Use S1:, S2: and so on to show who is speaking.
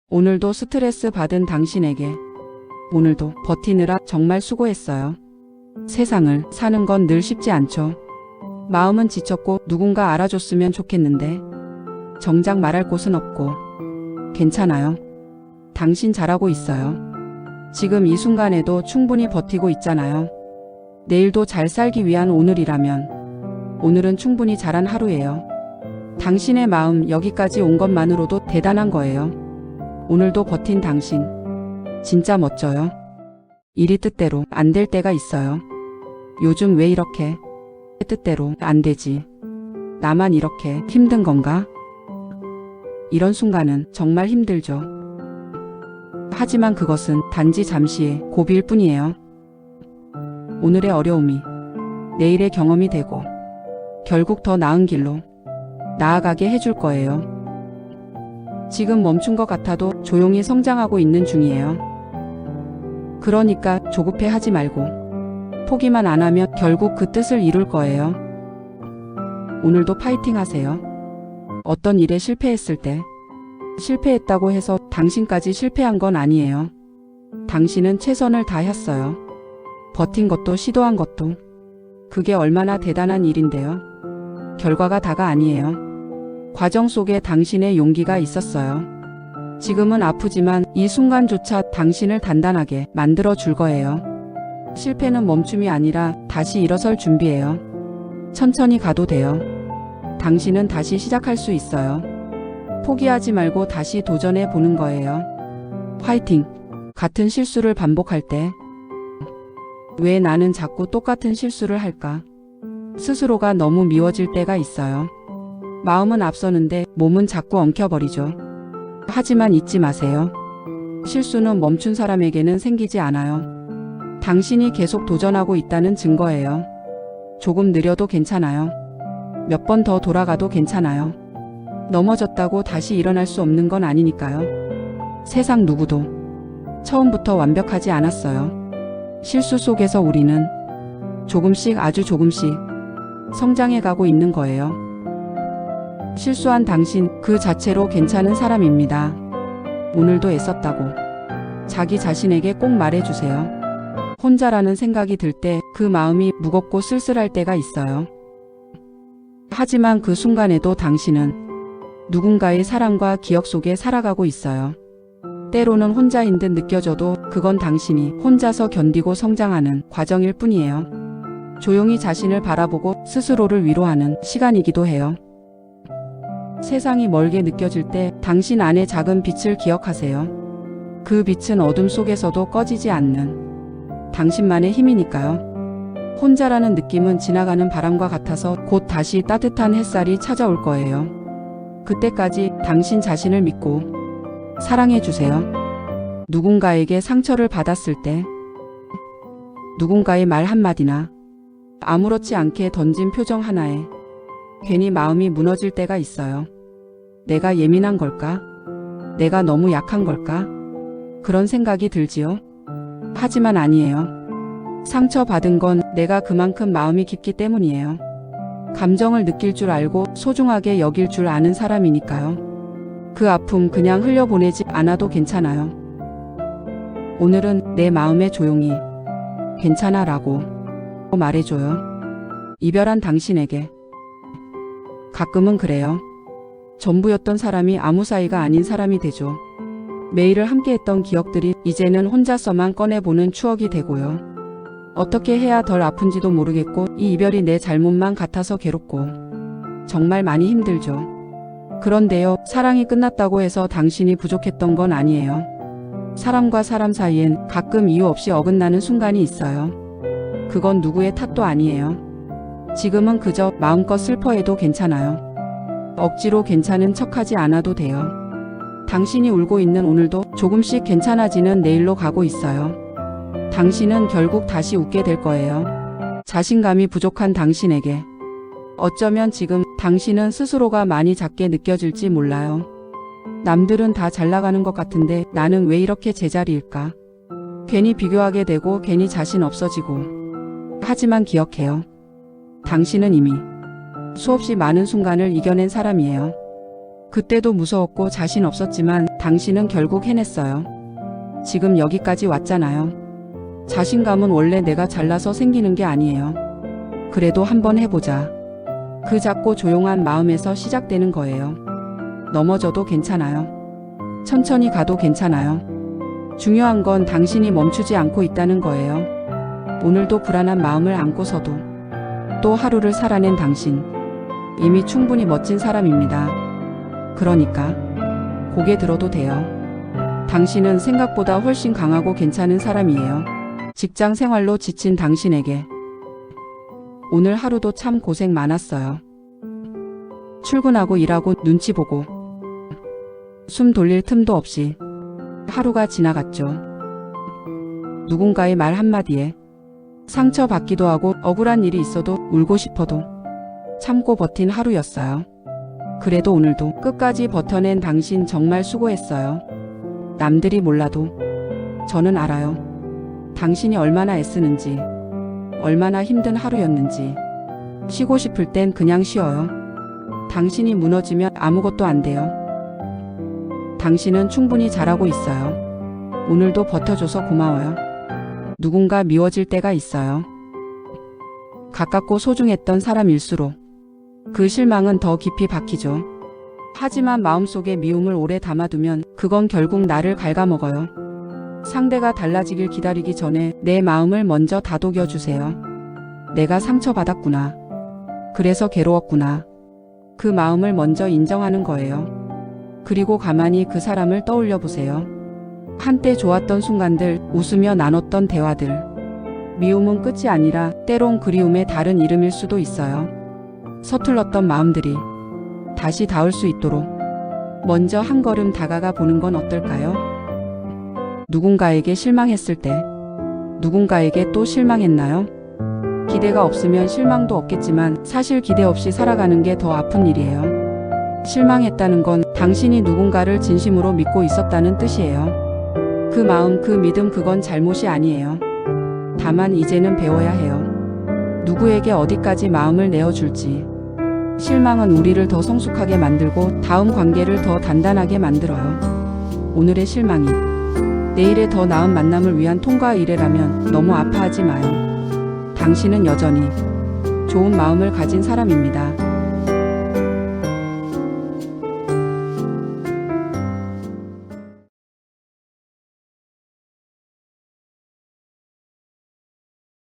S1: 오늘도 스트레스 받은 당신에게 오늘도 버티느라 정말 수고했어요. 세상을 사는 건 늘 쉽지 않죠. 마음은 지쳤고 누군가 알아줬으면 좋겠는데 정작 말할 곳은 없고. 괜찮아요. 당신 잘하고 있어요. 지금 이 순간에도 충분히 버티고 있잖아요. 내일도 잘 살기 위한 오늘이라면 오늘은 충분히 잘한 하루예요. 당신의 마음 여기까지 온 것만으로도 대단한 거예요. 오늘도 버틴 당신 진짜 멋져요. 일이 뜻대로 안 될 때가 있어요. 요즘 왜 이렇게 뜻대로 안 되지? 나만 이렇게 힘든 건가? 이런 순간은 정말 힘들죠. 하지만 그것은 단지 잠시의 고비일 뿐이에요. 오늘의 어려움이 내일의 경험이 되고 결국 더 나은 길로 나아가게 해줄 거예요. 지금 멈춘 것 같아도 조용히 성장하고 있는 중이에요. 그러니까 조급해 하지 말고 포기만 안 하면 결국 그 뜻을 이룰 거예요. 오늘도 파이팅 하세요. 어떤 일에 실패했을 때 실패했다고 해서 당신까지 실패한 건 아니에요. 당신은 최선을 다했어요. 버틴 것도 시도한 것도. 그게 얼마나 대단한 일인데요. 결과가 다가 아니에요. 과정 속에 당신의 용기가 있었어요. 지금은 아프지만 이 순간조차 당신을 단단하게 만들어 줄 거예요. 실패는 멈춤이 아니라 다시 일어설 준비예요. 천천히 가도 돼요. 당신은 다시 시작할 수 있어요. 포기하지 말고 다시 도전해 보는 거예요. 화이팅! 같은 실수를 반복할 때 왜 나는 자꾸 똑같은 실수를 할까? 스스로가 너무 미워질 때가 있어요. 마음은 앞서는데 몸은 자꾸 엉켜버리죠. 하지만 잊지 마세요. 실수는 멈춘 사람에게는 생기지 않아요. 당신이 계속 도전하고 있다는 증거예요. 조금 느려도 괜찮아요. 몇 번 더 돌아가도 괜찮아요. 넘어졌다고 다시 일어날 수 없는 건 아니니까요. 세상 누구도 처음부터 완벽하지 않았어요. 실수 속에서 우리는 조금씩 아주 조금씩 성장해 가고 있는 거예요. 실수한 당신 그 자체로 괜찮은 사람입니다. 오늘도 애썼다고 자기 자신에게 꼭 말해주세요. 혼자라는 생각이 들 때 그 마음이 무겁고 쓸쓸할 때가 있어요. 하지만 그 순간에도 당신은 누군가의 사랑과 기억 속에 살아가고 있어요. 때로는 혼자인 듯 느껴져도 그건 당신이 혼자서 견디고 성장하는 과정일 뿐이에요. 조용히 자신을 바라보고 스스로를 위로하는 시간이기도 해요. 세상이 멀게 느껴질 때 당신 안의 작은 빛을 기억하세요. 그 빛은 어둠 속에서도 꺼지지 않는 당신만의 힘이니까요. 혼자라는 느낌은 지나가는 바람과 같아서 곧 다시 따뜻한 햇살이 찾아올 거예요. 그때까지 당신 자신을 믿고 사랑해주세요. 누군가에게 상처를 받았을 때 누군가의 말 한마디나 아무렇지 않게 던진 표정 하나에 괜히 마음이 무너질 때가 있어요. 내가 예민한 걸까? 내가 너무 약한 걸까? 그런 생각이 들지요. 하지만 아니에요. 상처받은 건 내가 그만큼 마음이 깊기 때문이에요. 감정을 느낄 줄 알고 소중하게 여길 줄 아는 사람이니까요. 그 아픔 그냥 흘려보내지 않아도 괜찮아요. 오늘은 내 마음에 조용히 괜찮아 라고 말해줘요. 이별한 당신에게. 가끔은 그래요. 전부였던 사람이 아무 사이가 아닌 사람이 되죠. 매일을 함께했던 기억들이 이제는 혼자서만 꺼내보는 추억이 되고요. 어떻게 해야 덜 아픈지도 모르겠고 이 이별이 내 잘못만 같아서 괴롭고 정말 많이 힘들죠. 그런데요, 사랑이 끝났다고 해서 당신이 부족했던 건 아니에요. 사람과 사람 사이엔 가끔 이유 없이 어긋나는 순간이 있어요. 그건 누구의 탓도 아니에요. 지금은 그저 마음껏 슬퍼해도 괜찮아요. 억지로 괜찮은 척하지 않아도 돼요. 당신이 울고 있는 오늘도 조금씩 괜찮아지는 내일로 가고 있어요. 당신은 결국 다시 웃게 될 거예요. 자신감이 부족한 당신에게. 어쩌면 지금 당신은 스스로가 많이 작게 느껴질지 몰라요. 남들은 다 잘 나가는 것 같은데 나는 왜 이렇게 제자리일까? 괜히 비교하게 되고 괜히 자신 없어지고. 하지만 기억해요. 당신은 이미 수없이 많은 순간을 이겨낸 사람이에요. 그때도 무서웠고 자신 없었지만 당신은 결국 해냈어요. 지금 여기까지 왔잖아요. 자신감은 원래 내가 잘나서 생기는 게 아니에요. 그래도 한번 해보자. 그 작고 조용한 마음에서 시작되는 거예요. 넘어져도 괜찮아요. 천천히 가도 괜찮아요. 중요한 건 당신이 멈추지 않고 있다는 거예요. 오늘도 불안한 마음을 안고서도 또 하루를 살아낸 당신. 이미 충분히 멋진 사람입니다. 그러니까 고개 들어도 돼요. 당신은 생각보다 훨씬 강하고 괜찮은 사람이에요. 직장 생활로 지친 당신에게 오늘 하루도 참 고생 많았어요. 출근하고 일하고 눈치 보고 숨 돌릴 틈도 없이 하루가 지나갔죠. 누군가의 말 한마디에 상처받기도 하고 억울한 일이 있어도 울고 싶어도 참고 버틴 하루였어요. 그래도 오늘도 끝까지 버텨낸 당신 정말 수고했어요. 남들이 몰라도 저는 알아요. 당신이 얼마나 애쓰는지, 얼마나 힘든 하루였는지. 쉬고 싶을 땐 그냥 쉬어요. 당신이 무너지면 아무것도 안 돼요. 당신은 충분히 잘하고 있어요. 오늘도 버텨줘서 고마워요. 누군가 미워질 때가 있어요. 가깝고 소중했던 사람일수록 그 실망은 더 깊이 박히죠. 하지만 마음속에 미움을 오래 담아두면 그건 결국 나를 갉아먹어요. 상대가 달라지길 기다리기 전에 내 마음을 먼저 다독여 주세요. 내가 상처받았구나. 그래서 괴로웠구나. 그 마음을 먼저 인정하는 거예요. 그리고 가만히 그 사람을 떠올려 보세요. 한때 좋았던 순간들, 웃으며 나눴던 대화들. 미움은 끝이 아니라 때론 그리움의 다른 이름일 수도 있어요. 서툴렀던 마음들이 다시 닿을 수 있도록 먼저 한 걸음 다가가 보는 건 어떨까요? 누군가에게 실망했을 때 누군가에게 또 실망했나요? 기대가 없으면 실망도 없겠지만 사실 기대 없이 살아가는 게 더 아픈 일이에요. 실망했다는 건 당신이 누군가를 진심으로 믿고 있었다는 뜻이에요. 그 마음, 그 믿음, 그건 잘못이 아니에요. 다만 이제는 배워야 해요. 누구에게 어디까지 마음을 내어줄지. 실망은 우리를 더 성숙하게 만들고 다음 관계를 더 단단하게 만들어요. 오늘의 실망이 내일의 더 나은 만남을 위한 통과 이래라면 너무 아파하지 마요. 당신은 여전히 좋은 마음을 가진 사람입니다.